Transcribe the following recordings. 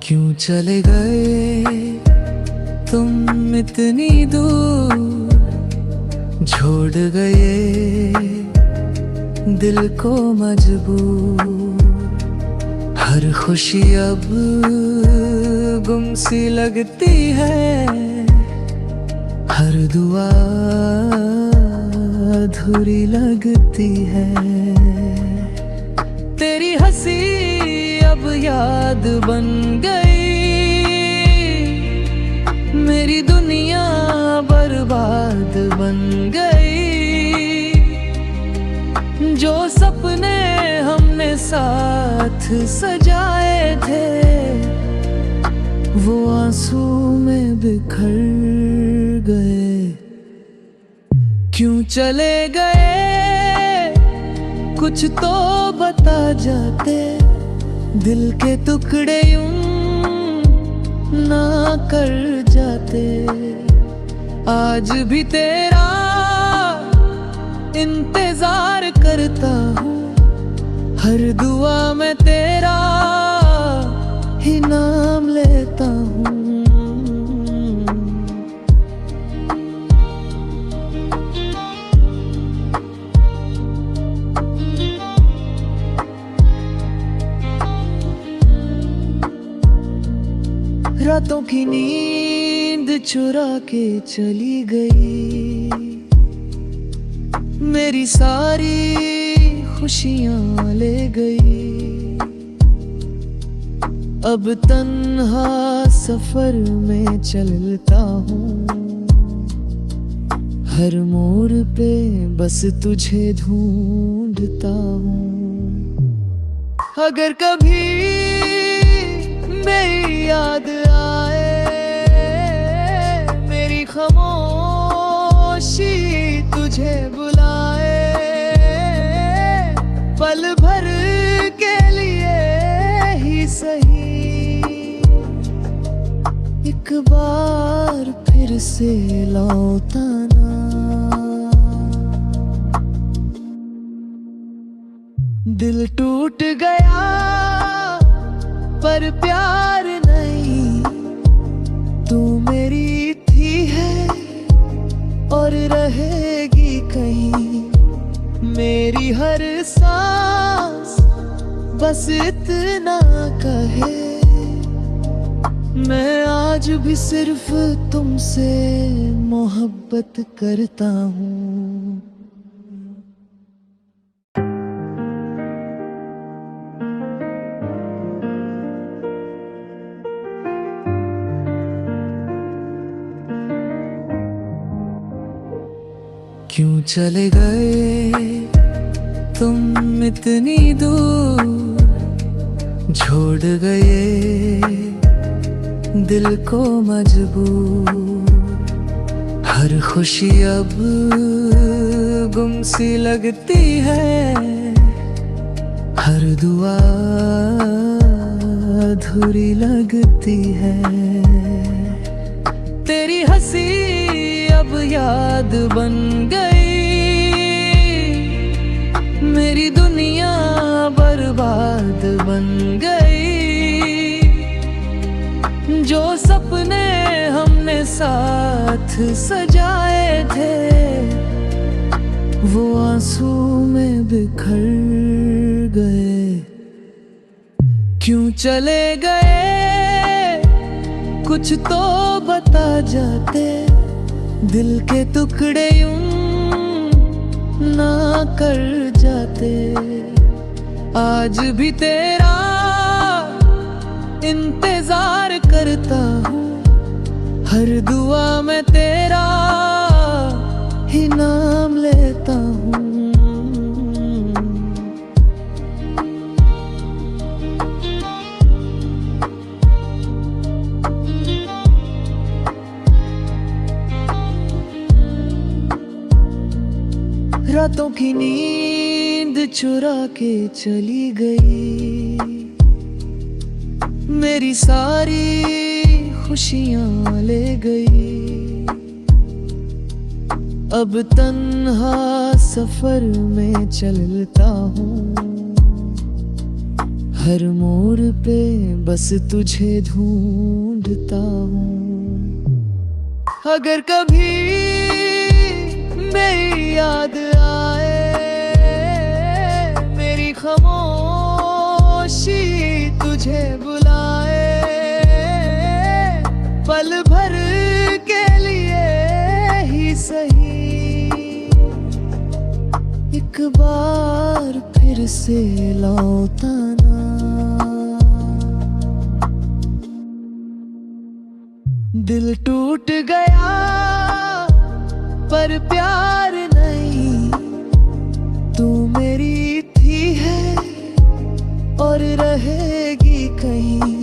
क्यों चले गए तुम इतनी दूर, छोड़ गए दिल को मजबूर। हर खुशी अब गुम सी लगती है, हर दुआ अधूरी लगती है। तेरी हंसी अब याद बन गई, मेरी दुनिया बर्बाद बन गई। जो सपने हमने साथ सजाए थे, वो आंसू में बिखर गए। क्यों चले गए कुछ तो बता जाते, दिल के टुकड़े यूं ना कर जाते। आज भी तेरा इंतजार करता हूँ, हर दुआ में तेरा ही नाम लेता हूँ। रातों की नींद चुरा के चली गई, मेरी सारी खुशियां ले गई। अब तन्हा सफर में चलता हूँ, हर मोड़ पे बस तुझे ढूंढता हूँ। अगर कभी मेरी याद आए, मेरी खामोशी तुझे बुलाए, पल भर के लिए ही सही एक बार फिर से लौटाना। दिल टूट गया पर प्यार नहीं, तू मेरी थी है और रहेगी कहीं। मेरी हर सांस बस इतना कहे, मैं आज भी सिर्फ तुमसे मोहब्बत करता हूँ। क्यों चले गए तुम इतनी दूर, छोड़ गए दिल को मजबूर। हर खुशी अब गुम सी लगती है, हर दुआ अधूरी लगती है। तेरी हंसी अब याद बन गई, मेरी दुनिया बर्बाद बन गई। जो सपने हमने साथ सजाए थे, वो आंसू में बिखर गए। क्यों चले गए कुछ तो बता जाते, दिल के टुकड़े यूं ना कर जाते। आज भी तेरा इंतजार करता हूँ, हर दुआ में तेरा ही नाम लेता हूँ। रातों की नींद चुरा के चली गई, मेरी सारी खुशियां ले गई। अब तन्हा सफर में चलता हूँ, हर मोड़ पे बस तुझे ढूंढता हूँ। अगर कभी मेरी याद आए, मेरी खामोशी तुझे बुलाए, पल भर के लिए ही सही एक बार फिर से लौटाना। दिल टूट गया पर प्यार नहीं, तू मेरी थी है और रहेगी कहीं।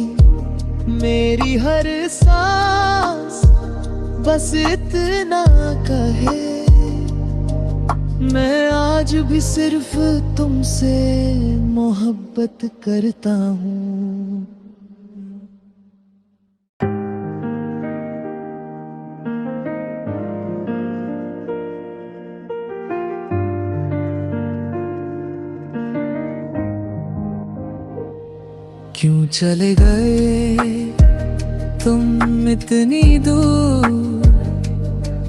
मेरी हर सांस बस इतना कहे, मैं आज भी सिर्फ तुमसे मोहब्बत करता हूँ। क्यों चले गए तुम इतनी दूर,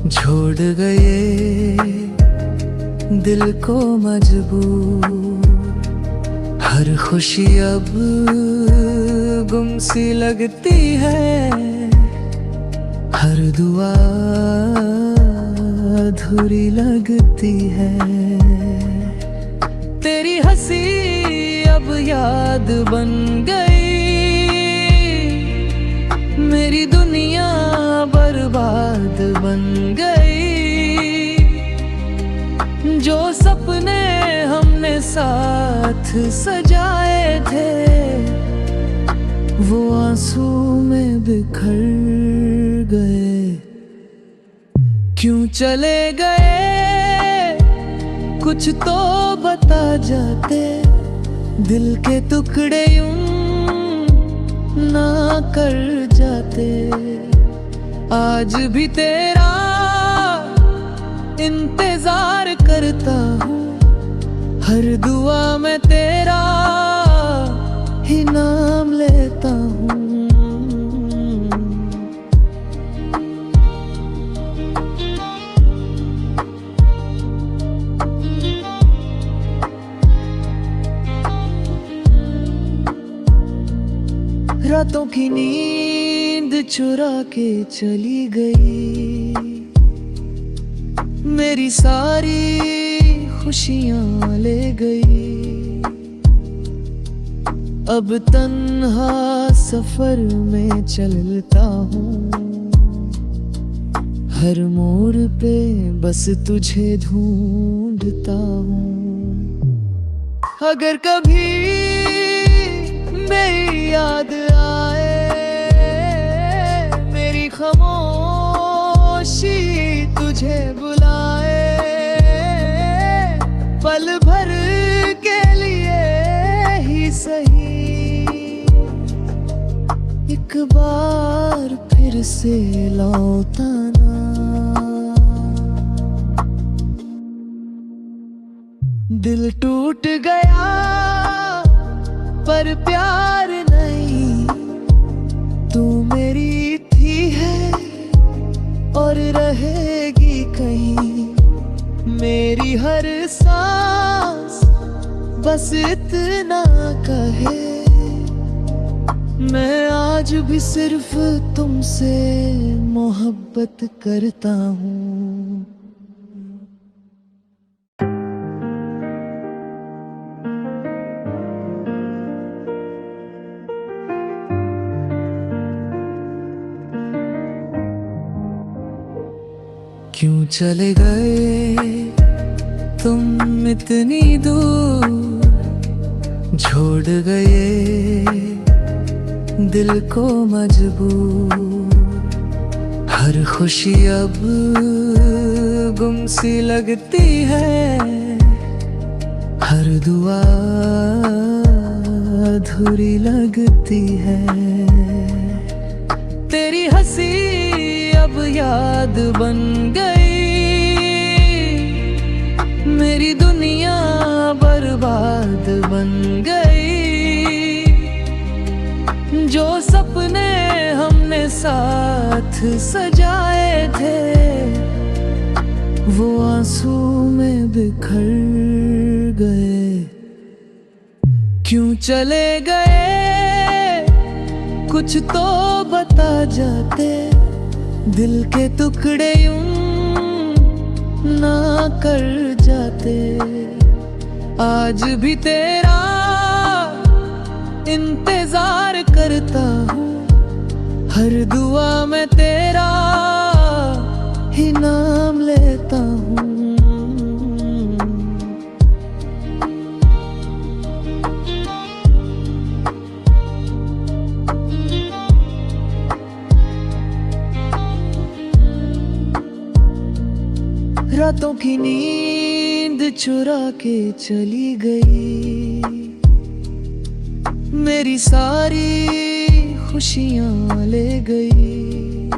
छोड़ गए दिल को मजबूर। हर खुशी अब गुम सी लगती है, हर दुआ अधूरी लगती है। तेरी हंसी अब याद बन गई, मेरी दुनिया बर्बाद बन गई। जो सपने हमने साथ सजाए थे, वो आंसू में बिखर गए। क्यों चले गए कुछ तो बता जाते, दिल के टुकड़े यूं ना कर जाते। आज भी तेरा इंतजार करता हूँ, हर दुआ में तेरा ही नाम लेता हूँ। रातों की नींद चुरा के चली गई, मेरी सारी खुशियां ले गई। अब तन्हा सफर में चलता हूँ, हर मोड़ पे बस तुझे ढूंढता हूँ। अगर कभी मेरी याद आए, मेरी खामोशी तुझे बुलाए, पल भर के लिए ही सही एक बार फिर से लौटाना। दिल टूट गया पर प्यार नहीं, तू मेरी थी है और रहेगी कहीं। मेरी हर सांस बस इतना कहे, मैं आज भी सिर्फ तुमसे मोहब्बत करता हूँ। क्यों चले गए तुम इतनी दूर, छोड़ गए दिल को मजबूर। हर खुशी अब गुम सी लगती है, हर दुआ अधूरी लगती है। तेरी हंसी अब याद बन गई, मेरी दुनिया बर्बाद बन गई। साथ सजाए थे वो आंसू में बिखर गए। क्यों चले गए कुछ तो बता जाते, दिल के टुकड़े यूं ना कर जाते। आज भी तेरा इंतजार करता हूँ, हर दुआ में तेरा ही नाम लेता हूँ। रातों की नींद चुरा के चली गई, मेरी सारी खुशियां ले गई।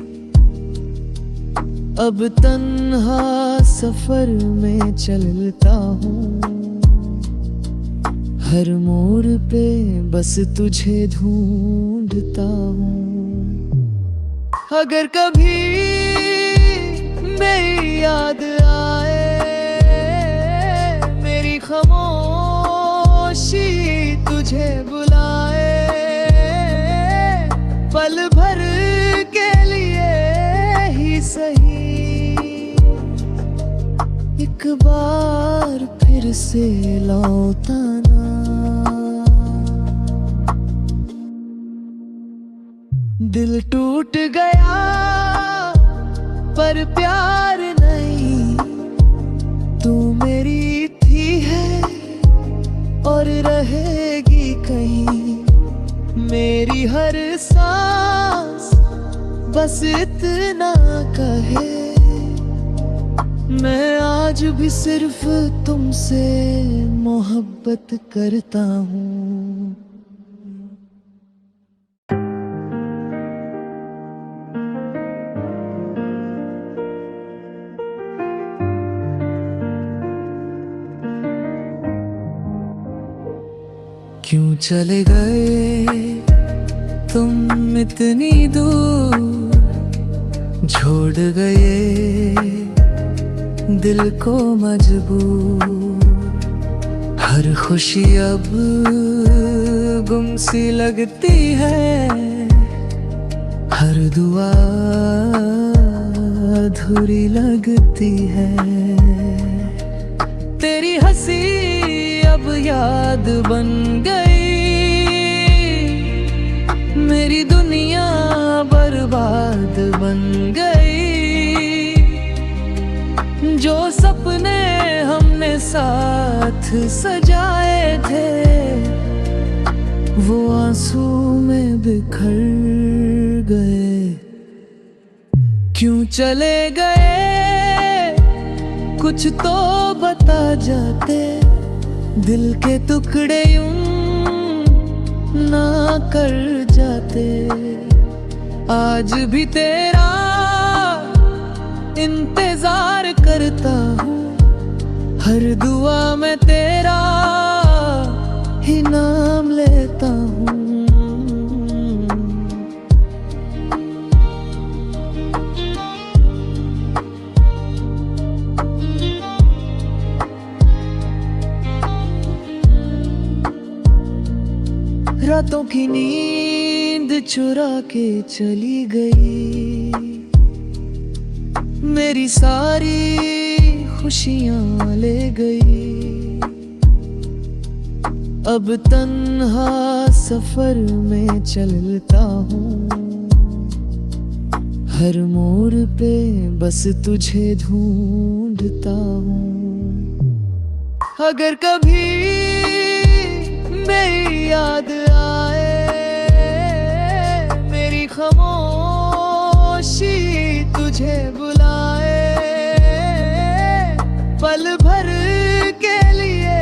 अब तन्हा सफर में चलता हूँ, हर मोड़ पे बस तुझे ढूंढता हूँ। अगर कभी मेरी याद आए, मेरी खामोशी तुझे बुलाए, पल भर के लिए ही सही एक बार फिर से लौटाना। दिल टूट गया पर प्यार नहीं, तू मेरी थी है और रहेगी कहीं। मेरी हर सांस बस इतना कहे, मैं आज भी सिर्फ तुमसे मोहब्बत करता हूँ। क्यों चले गए तुम इतनी दूर, छोड़ गए दिल को मजबूर। हर खुशी अब गुम सी लगती है, हर दुआ अधूरी लगती है। तेरी हंसी अब याद बन गई, मेरी दुनिया बर्बाद बन गई। जो सपने हमने साथ सजाए थे वो आंसू में बिखर गए। क्यों चले गए कुछ तो बता जाते, दिल के टुकड़े यूं ना कर जाते। आज भी तेरा इंतजार करता हूँ, हर दुआ में तेरा ही नाम लेता हूँ। रातों की नींद चुरा के चली गई, मेरी सारी खुशियां ले गई। अब तन्हा सफर में चलता हूँ, हर मोड़ पे बस तुझे ढूंढता हूँ। अगर कभी मेरी याद आए, मेरी खामोशी तुझे बुलाए, पल भर के लिए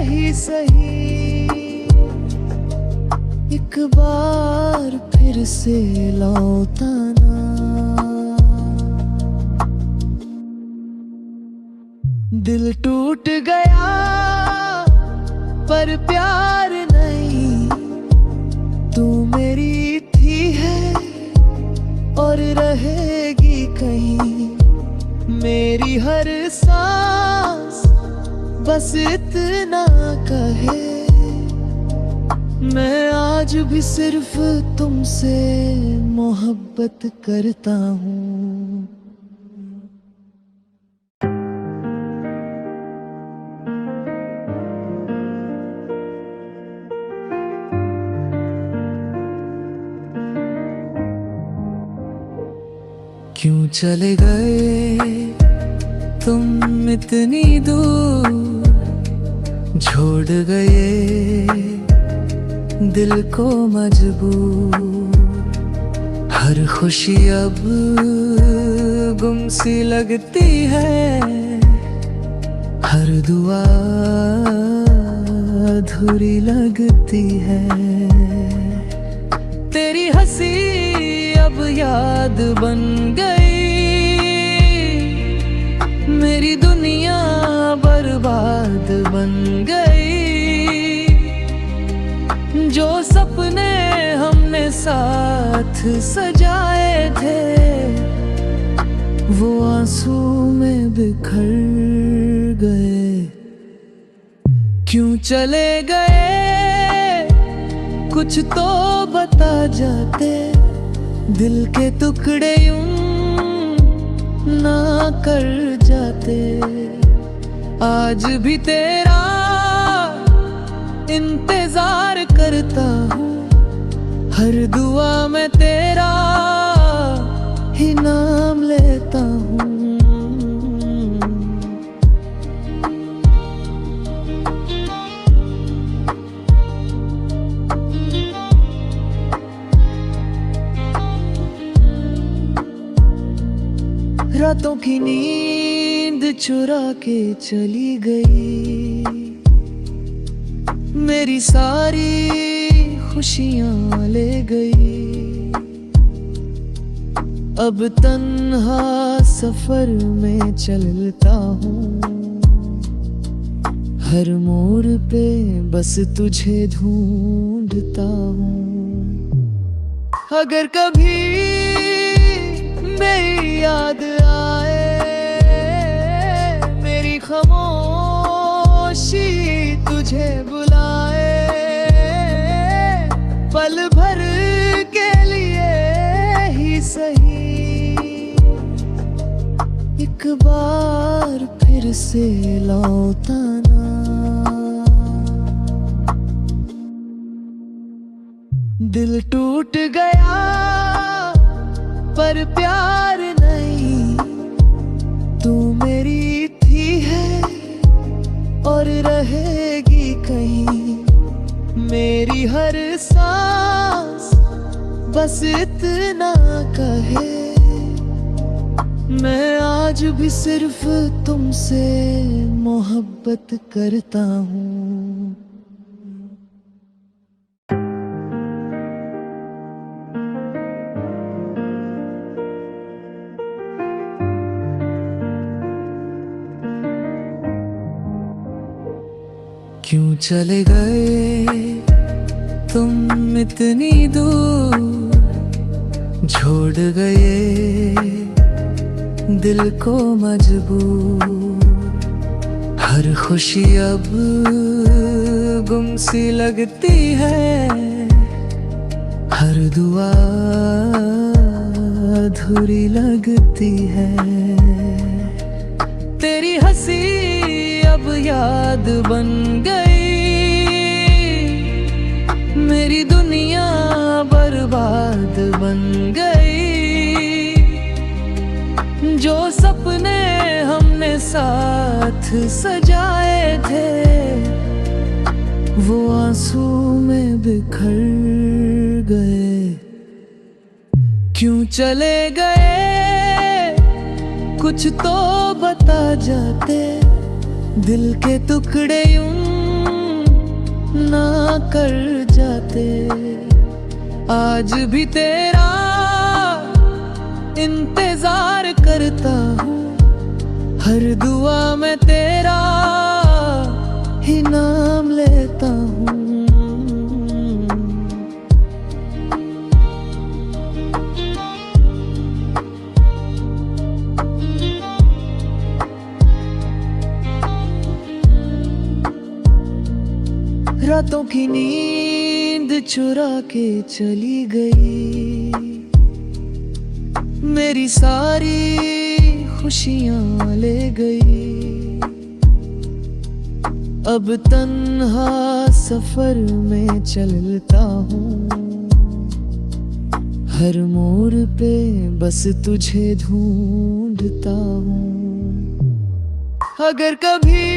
ही सही एक बार फिर से लौटाना। दिल टूट गया पर प्यार नहीं, तू मेरी थी है रहेगी कहीं मेरी हर सांस, बस इतना कहे मैं आज भी सिर्फ तुमसे मोहब्बत करता हूँ। क्यों चले गए तुम इतनी दूर, छोड़ गए दिल को मजबूर। हर खुशी अब गुम सी लगती है, हर दुआ अधूरी लगती है। तेरी हंसी अब याद बन गई, मेरी दुनिया बर्बाद बन गई। जो सपने हमने साथ सजाए थे, वो आंसू में बिखर गए। क्यों चले गए कुछ तो बता जाते, दिल के टुकड़े यूं ना कर जाते। आज भी तेरा इंतजार करता हूँ, हर दुआ में तेरा ही नाम लेता हूँ। रातों की नींद चुरा के चली गई, मेरी सारी खुशियां ले गई। अब तन्हा सफर में चलता हूँ, हर मोड़ पे बस तुझे ढूंढता हूँ। अगर कभी मेरी याद आए, मेरी खामोशी तुझे बुलाए, पल भर के लिए ही सही एक बार फिर से लौटाना। दिल टूट गया पर प्यार नहीं, तू मेरी थी है और रहेगी कहीं मेरी हर सांस, बस इतना कहे मैं आज भी सिर्फ तुमसे मोहब्बत करता हूँ। क्यों चले गए तुम इतनी दूर, छोड़ गए दिल को मजबूर। हर खुशी अब गुम सी लगती है, हर दुआ अधूरी लगती है। तेरी हंसी अब याद बन गई, मेरी दुनिया बर्बाद बन गई। जो सपने हमने साथ सजाए थे, वो आंसू में बिखर गए। क्यों चले गए कुछ तो बता जाते, दिल के टुकड़े यूं ना कर जाते। आज भी तेरा इंतजार करता हूँ, हर दुआ में तेरा ही नाम लेता हूँ। रातों की नींद चुरा के चली गई, मेरी सारी खुशियां ले गई। अब तन्हा सफर में चलता हूँ, हर मोड़ पे बस तुझे ढूंढता हूँ। अगर कभी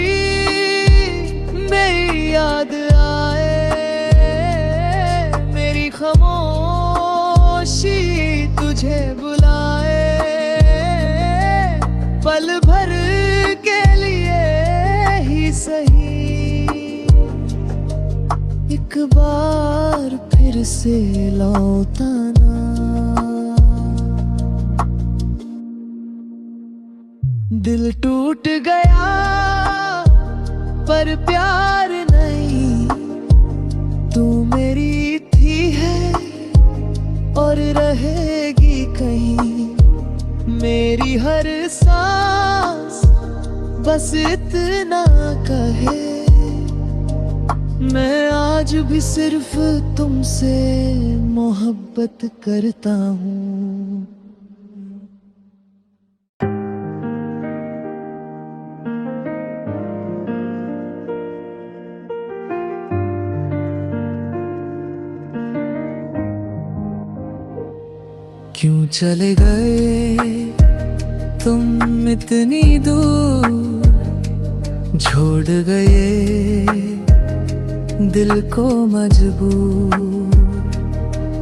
मेरी याद आए, मेरी खामोशी तुझे बुलाए, पल भर के लिए ही सही एक बार फिर से लौटाना। दिल टूट गया पर प्यार नहीं, तू मेरी थी है और रहेगी कहीं। मेरी हर सांस बस इतना कहे, मैं आज भी सिर्फ तुमसे मोहब्बत करता हूँ। क्यों चले गए तुम इतनी दूर, छोड़ गए दिल को मजबूर।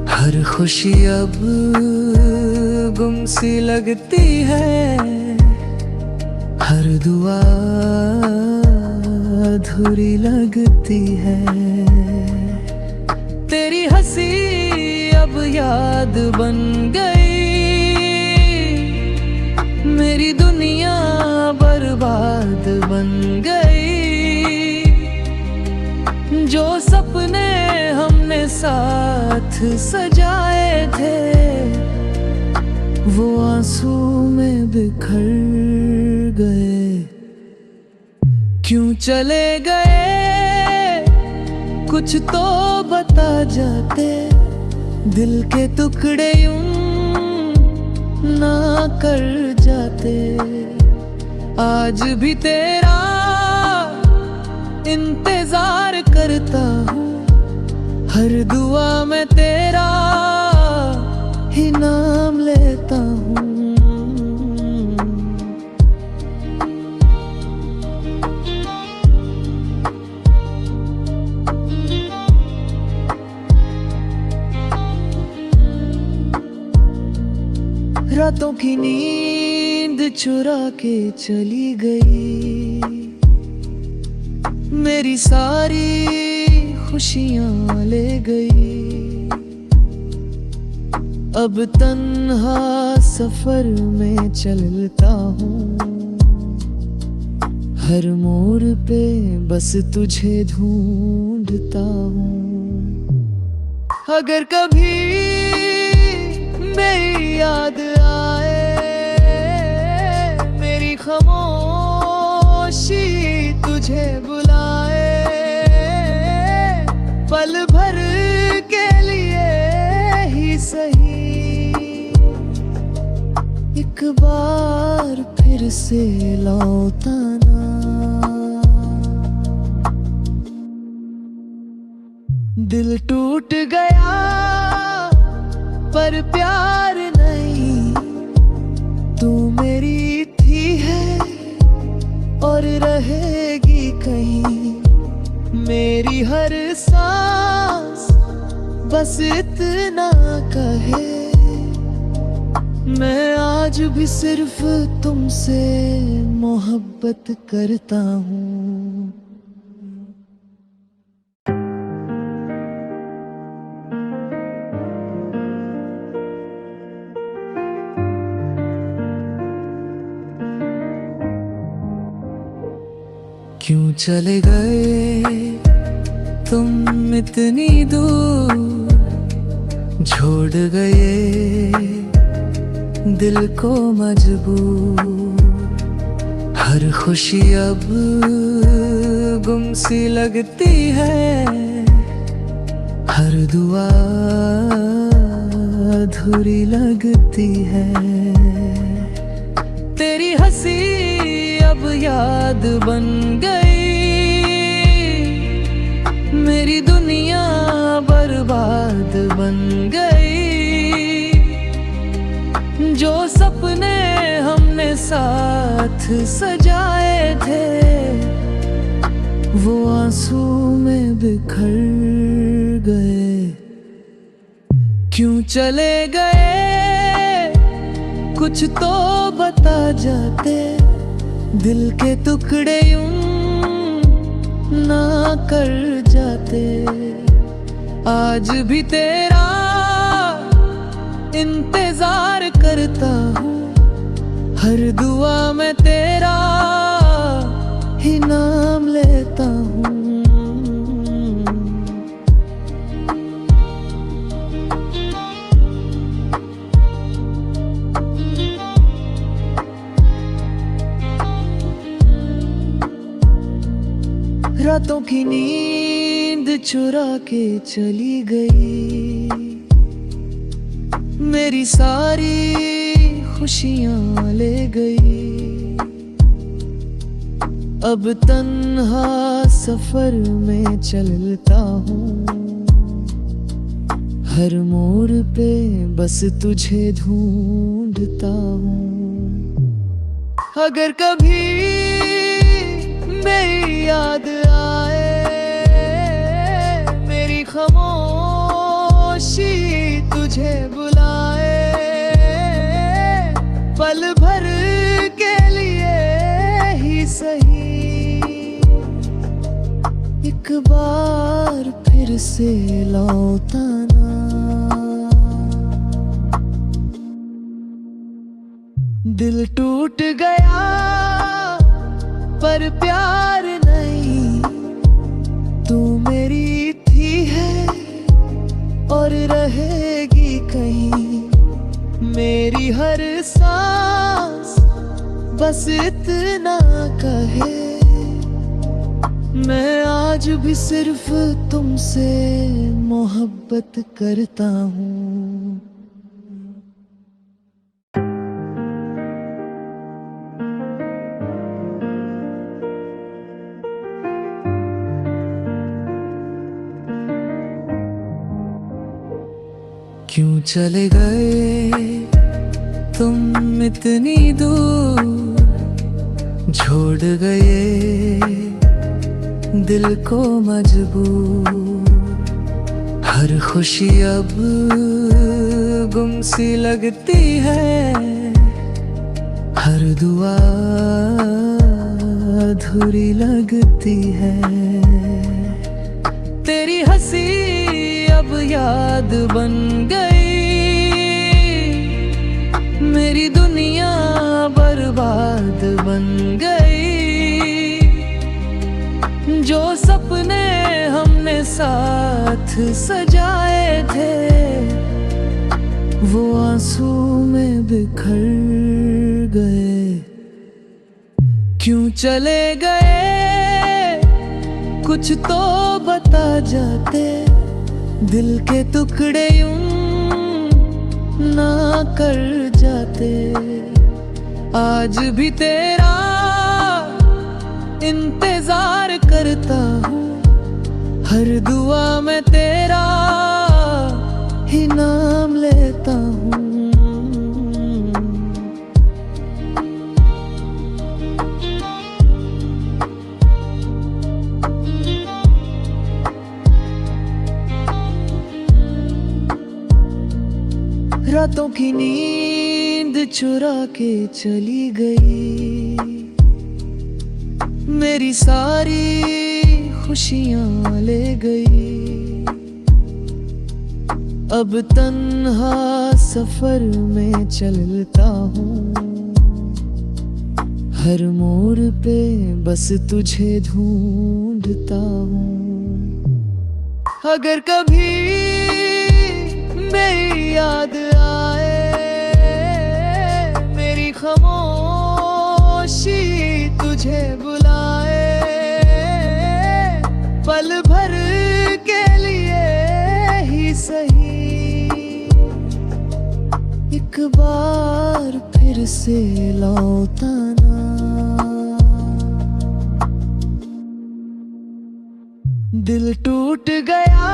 हर खुशी अब गुम सी लगती है, हर दुआ अधूरी लगती है। तेरी हंसी अब याद बन गई, मेरी दुनिया बर्बाद बन गई। जो सपने हमने साथ सजाए थे, वो आंसू में बिखर गए। क्यों चले गए कुछ तो बता जाते, दिल के टुकड़े यूं ना कर जाते। आज भी तेरा इंतजार करता हूँ, हर दुआ में तेरा ही नाम लेता हूँ। रातों की नींद चुरा के चली गई, मेरी सारी खुशियां ले गई। अब तन्हा सफर में चलता हूँ, हर मोड़ पे बस तुझे ढूंढता हूँ। अगर कभी मेरी याद आए, मेरी खामोशी तुझे बुलाए, पल भर के लिए ही सही एक बार फिर से लौटाना। दिल टूट गया पर प्यार नहीं, तू मेरी थी है और रहेगी कहीं। मेरी हर सांस बस इतना कहे, मैं आज भी सिर्फ तुमसे मोहब्बत करता हूँ। क्यों चले गए तुम इतनी दूर, छोड़ गए दिल को मजबूर। हर खुशी अब गुम सी लगती है, हर दुआ अधूरी लगती है। तेरी हंसी अब याद बन गई, मेरी दुनिया बर्बाद बन गई। जो सपने हमने साथ सजाए थे वो आंसू में बिखर गए। क्यों चले गए कुछ तो बता जाते, दिल के टुकड़े यूं ना कर जाते। आज भी तेरा इंतजार करता हूँ, हर दुआ में तेरा ही नाम लेता हूँ। रातों की नींद चुरा के चली गई, मेरी सारी खुशियां ले गई। अब तन्हा सफर में चलता हूँ, हर मोड़ पे बस तुझे ढूंढता हूँ। अगर कभी मेरी याद आए, मेरी खामोशी तुझे बुलाए, पल भर के लिए ही सही एक बार फिर से लौटाना। दिल टूट गया पर प्यार नहीं, तू मेरी थी है और रहेगी कहीं। मेरी हर सांस बस इतना कहे, मैं आज भी सिर्फ तुमसे मोहब्बत करता हूँ। क्यों चले गए तुम इतनी दूर, छोड़ गए दिल को मजबूर। हर खुशी अब गुम सी लगती है, हर दुआ अधूरी लगती है। तेरी हंसी अब याद बन गई, मेरी दुनिया बर्बाद बन गई। जो सपने हमने साथ सजाए थे वो आंसू में बिखर गए। क्यों चले गए कुछ तो बता जाते, दिल के टुकड़े यूं ना कर जाते। आज भी तेरा इंतजार करता हूँ, हर दुआ में तेरा ही नाम लेता हूँ। रातों की नींद चुरा के चली गई, मेरी सारी खुशियां ले गई। अब तन्हा सफर में चलता हूँ, हर मोड़ पे बस तुझे ढूंढता हूँ। अगर कभी मेरी याद आए, मेरी खामोशी तुझे बुलाए, पल भर के लिए बार फिर से लौटा ना। दिल टूट गया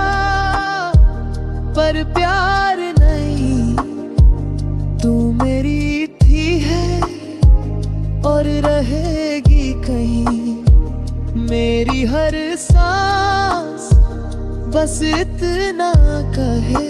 पर प्यार नहीं, तू मेरी थी है और रहेगी कहीं। मेरी हर सांस बस इतना कहे,